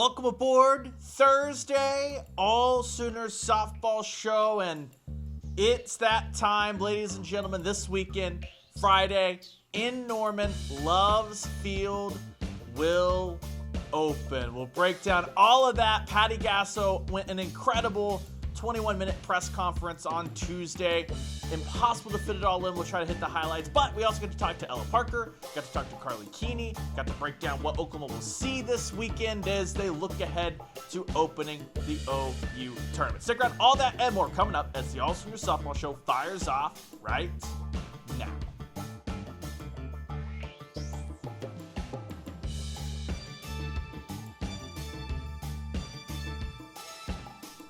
Welcome aboard Thursday, AllSooners Softball Show, and it's that time, ladies and gentlemen, this weekend, Friday, in Norman, Loves Field will open. We'll break down all of that. Patty Gasso went an incredible 21-minute press conference on Tuesday. Impossible to fit it all in. We'll try to hit the highlights, but we also get to talk to Ella Parker, got to talk to Carly Keeney, got to break down what Oklahoma will see this weekend as they look ahead to opening the OU tournament. Stick around, all that and more coming up as the AllSooners Softball Show fires off right now.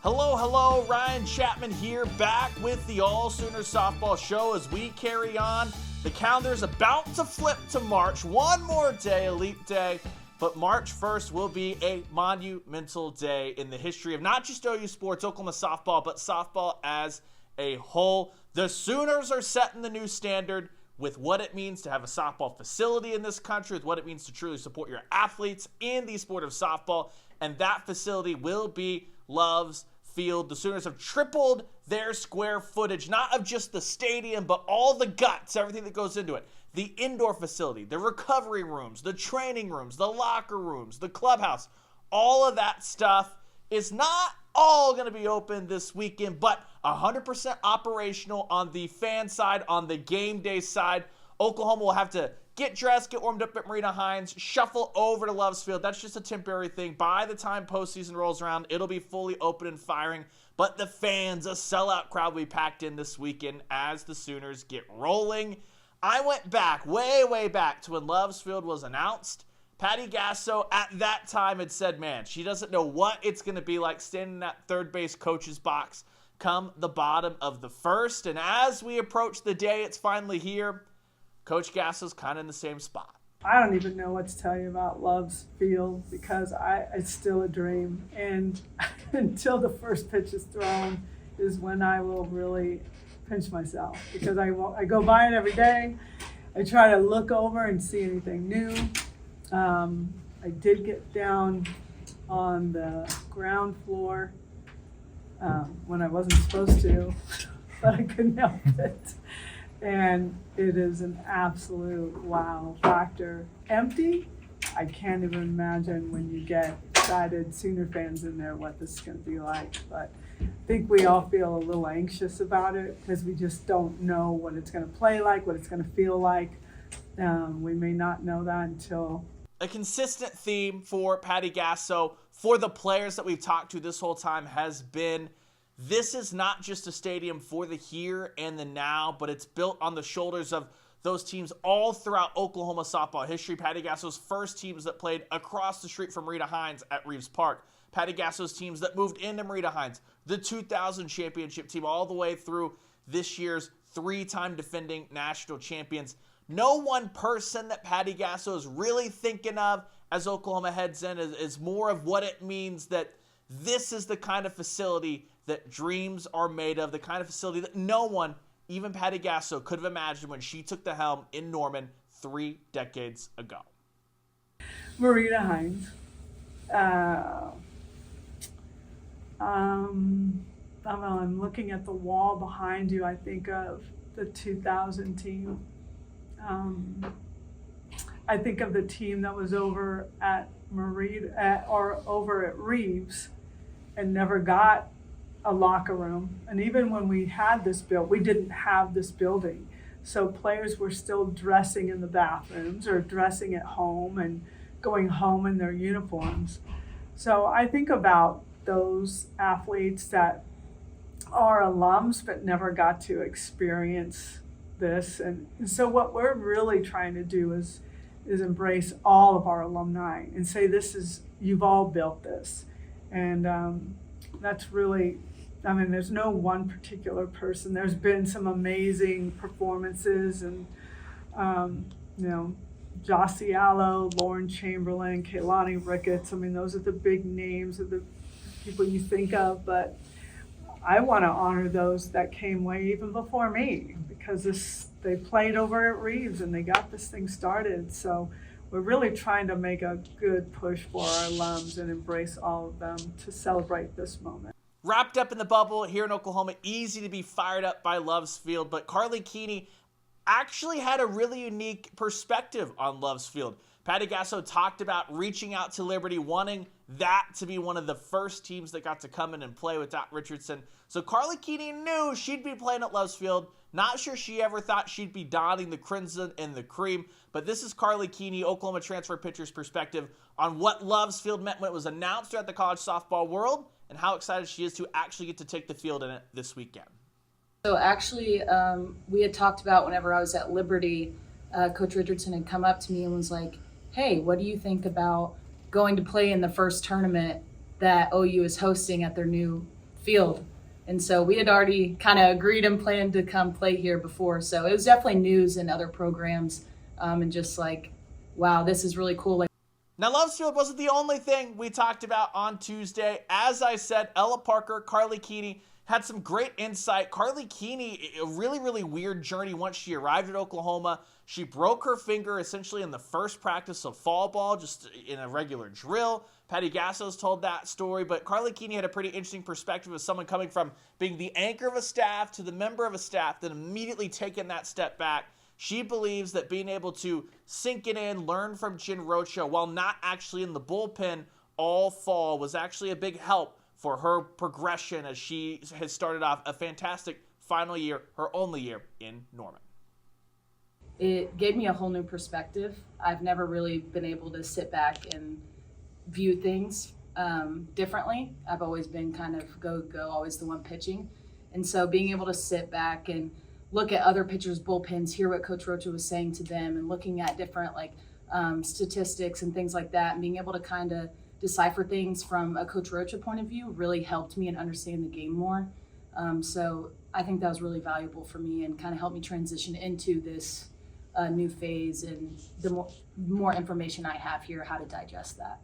Hello, Ryan Chapman here, back with the AllSooners Softball Show as we carry on. The calendar's about to flip to March. One more day, a leap day, but March 1st will be a monumental day in the history of not just OU sports, Oklahoma softball, but softball as a whole. The Sooners are setting the new standard with what it means to have a softball facility in this country, with what it means to truly support your athletes in the sport of softball, and that facility will be Loves Field. The Sooners have tripled their square footage, not of just the stadium, but all the guts, everything that goes into it. The indoor facility, the recovery rooms, the training rooms, the locker rooms, the clubhouse, all of that stuff is not all going to be open this weekend, but 100% operational on the fan side, on the game day side. Oklahoma will have to get dressed, get warmed up at Marita Hynes, shuffle over to Loves Field. That's just a temporary thing. By the time postseason rolls around, it'll be fully open and firing. But the fans, a sellout crowd, will be packed in this weekend as the Sooners get rolling. I went back, way back to when Loves Field was announced. Patty Gasso at that time had said, man, she doesn't know what it's going to be like standing in that third base coach's box come the bottom of the first. And as we approach the day it's finally here, Coach Gasso's kind of in the same spot. I don't even know what to tell you about Loves Field because it's still a dream. And until the first pitch is thrown is when I will really pinch myself because I go by it every day. I try to look over and see anything new. I did get down on the ground floor when I wasn't supposed to, but I couldn't help it. And it is an absolute wow factor. Empty, I can't even imagine when you get excited Sooner fans in there what this is going to be like. But I think we all feel a little anxious about it because we just don't know what it's going to play like, what it's going to feel like. We may not know that until... A consistent theme for Patty Gasso, for the players that we've talked to this whole time, has been this is not just a stadium for the here and the now, but it's built on the shoulders of those teams all throughout Oklahoma softball history. Patty Gasso's first teams that played across the street from Marita Hynes at Reeves Park. Patty Gasso's teams that moved into Marita Hynes. The 2000 championship team all the way through this year's three-time defending national champions. No one person that Patty Gasso is really thinking of as Oklahoma heads in is more of what it means that this is the kind of facility that dreams are made of, the kind of facility that no one, even Patty Gasso, could have imagined when she took the helm in Norman 3 decades ago. Marita Hynes. I'm looking at the wall behind you. I think of the 2000 team. I think of the team that was over at over at Reeves and never got a locker room. And even when we had this built, we didn't have this building. So players were still dressing in the bathrooms or dressing at home and going home in their uniforms. So I think about those athletes that are alums but never got to experience this. And so what we're really trying to do is embrace all of our alumni and say, you've all built this. And that's really, there's no one particular person. There's been some amazing performances and, Jossie Allo, Lauren Chamberlain, Kaylani Ricketts. Those are the big names of the people you think of, but I want to honor those that came way even before me because they played over at Reeves and they got this thing started. So we're really trying to make a good push for our alums and embrace all of them to celebrate this moment. Wrapped up in the bubble here in Oklahoma, easy to be fired up by Love's Field, but Carly Keeney actually had a really unique perspective on Love's Field. Patty Gasso talked about reaching out to Liberty, wanting that to be one of the first teams that got to come in and play with Dot Richardson. So Carly Keeney knew she'd be playing at Love's Field. Not sure she ever thought she'd be donning the crimson and the cream, but this is Carly Keeney, Oklahoma transfer pitcher's perspective on what Love's Field meant when it was announced throughout the college softball world and how excited she is to actually get to take the field in it this weekend. So actually, we had talked about whenever I was at Liberty, Coach Richardson had come up to me and was like, hey, what do you think about going to play in the first tournament that OU is hosting at their new field? And so we had already kind of agreed and planned to come play here before. So it was definitely news in other programs and just like, wow, this is really cool. Now, Love's Field wasn't the only thing we talked about on Tuesday. As I said, Ella Parker, Carly Keeney had some great insight. Carly Keeney, a really, really weird journey once she arrived at Oklahoma. She broke her finger essentially in the first practice of fall ball, just in a regular drill. Patty Gasso's told that story, but Carly Keeney had a pretty interesting perspective of someone coming from being the anchor of a staff to the member of a staff, then immediately taking that step back. She believes that being able to sink it in, learn from Chin Rocha while not actually in the bullpen all fall was actually a big help for her progression as she has started off a fantastic final year, her only year in Norman. It gave me a whole new perspective. I've never really been able to sit back and view things differently. I've always been kind of go, always the one pitching. And so being able to sit back and look at other pitchers' bullpens, hear what Coach Rocha was saying to them, and looking at different statistics and things like that, and being able to kind of decipher things from a Coach Rocha point of view really helped me and understand the game more. So I think that was really valuable for me and kind of helped me transition into this new phase and the more information I have here, how to digest that.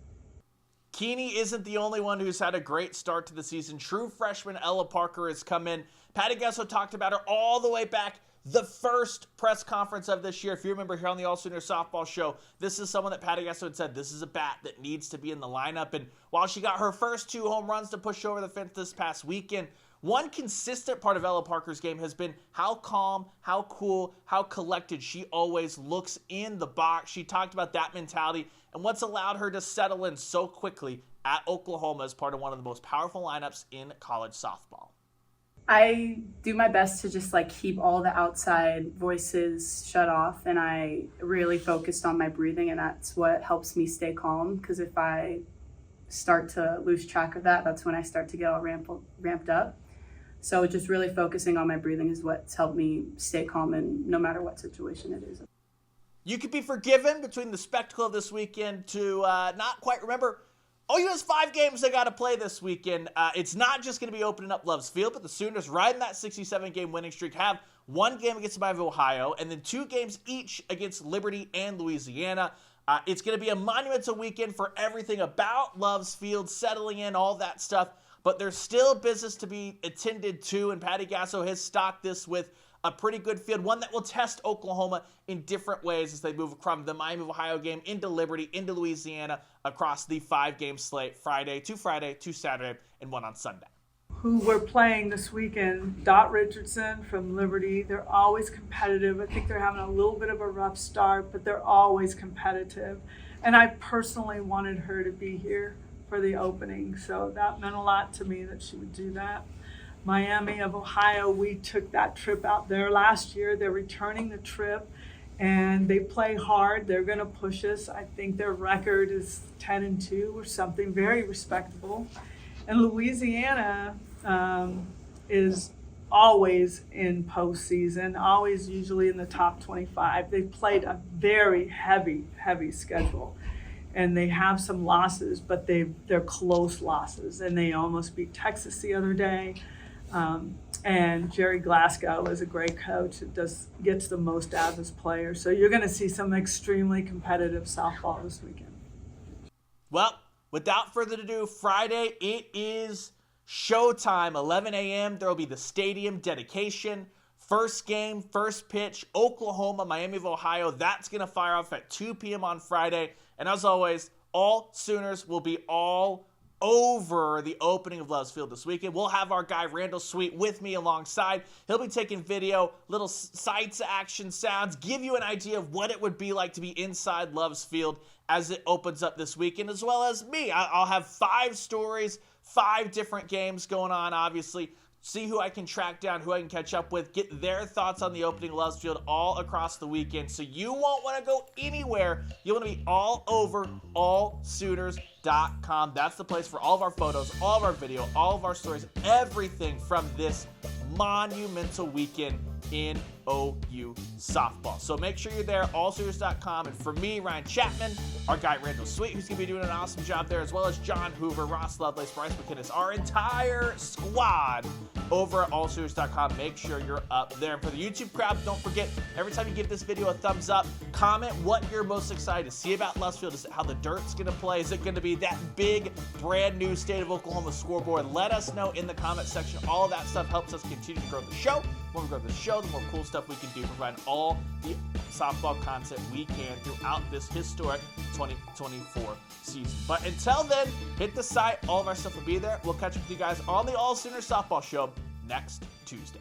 Keeney isn't the only one who's had a great start to the season. True freshman Ella Parker has come in. Patty Gasso talked about her all the way back the first press conference of this year. If you remember here on the AllSooners Softball Show, this is someone that Patty Gasso had said, this is a bat that needs to be in the lineup. And while she got her first 2 home runs to push over the fence this past weekend, one consistent part of Ella Parker's game has been how calm, how cool, how collected she always looks in the box. She talked about that mentality and what's allowed her to settle in so quickly at Oklahoma as part of one of the most powerful lineups in college softball. I do my best to just keep all the outside voices shut off, and I really focused on my breathing, and that's what helps me stay calm, because if I start to lose track of that, that's when I start to get all ramped up. So just really focusing on my breathing is what's helped me stay calm in no matter what situation it is. You could be forgiven between the spectacle of this weekend to not quite remember OU has 5 games they got to play this weekend. It's not just going to be opening up Love's Field, but the Sooners, riding that 67-game winning streak, have 1 game against Miami of Ohio and then 2 games each against Liberty and Louisiana. It's going to be a monumental weekend for everything about Love's Field, settling in, all that stuff. But there's still business to be attended to, and Patty Gasso has stocked this with a pretty good field, one that will test Oklahoma in different ways as they move from the Miami of Ohio game into Liberty, into Louisiana, across the 5-game slate, Friday, 2 Saturday, and 1 on Sunday. Who we're playing this weekend, Dot Richardson from Liberty. They're always competitive. I think they're having a little bit of a rough start, but they're always competitive. And I personally wanted her to be here for the opening, so that meant a lot to me that she would do that. Miami of Ohio, we took that trip out there last year. They're returning the trip, and they play hard. They're going to push us. I think their record is 10-2 or something, very respectable. And Louisiana is always in postseason, always usually in the top 25. They've played a very heavy schedule. And they have some losses, but they're close losses. And they almost beat Texas the other day. And Jerry Glasgow is a great coach that gets the most out of his players. So you're going to see some extremely competitive softball this weekend. Well, without further ado, Friday, it is showtime, 11 a.m. There will be the stadium dedication. First game, first pitch, Oklahoma, Miami of Ohio. That's going to fire off at 2 p.m. on Friday. And as always, all Sooners will be all over the opening of Loves Field this weekend. We'll have our guy Randall Sweet with me alongside. He'll be taking video, little sights, action, sounds, give you an idea of what it would be like to be inside Loves Field as it opens up this weekend, as well as me. I'll have 5 stories, 5 different games going on, obviously. See who I can track down, who I can catch up with, get their thoughts on the opening of Loves Field all across the weekend. So you won't want to go anywhere. You want to be all over AllSooners.com. That's the place for all of our photos, all of our video, all of our stories, everything from this monumental weekend in OU softball. So make sure you're there, AllSooners.com. And for me, Ryan Chapman, our guy Randall Sweet, who's going to be doing an awesome job there, as well as John Hoover, Ross Lovelace, Bryce McKinnis, our entire squad over at AllSooners.com. Make sure you're up there. And for the YouTube crowd, don't forget, every time you give this video a thumbs up, comment what you're most excited to see about Loves Field. Is it how the dirt's going to play? Is it going to be that big, brand new State of Oklahoma scoreboard? Let us know in the comment section. All of that stuff helps us continue to grow the show. The more we grow the show, the more cool stuff we can do, providing all the softball content we can throughout this historic 2024 season. But until then, hit the site. All of our stuff will be there. We'll catch up with you guys on the AllSooners Softball Show next Tuesday.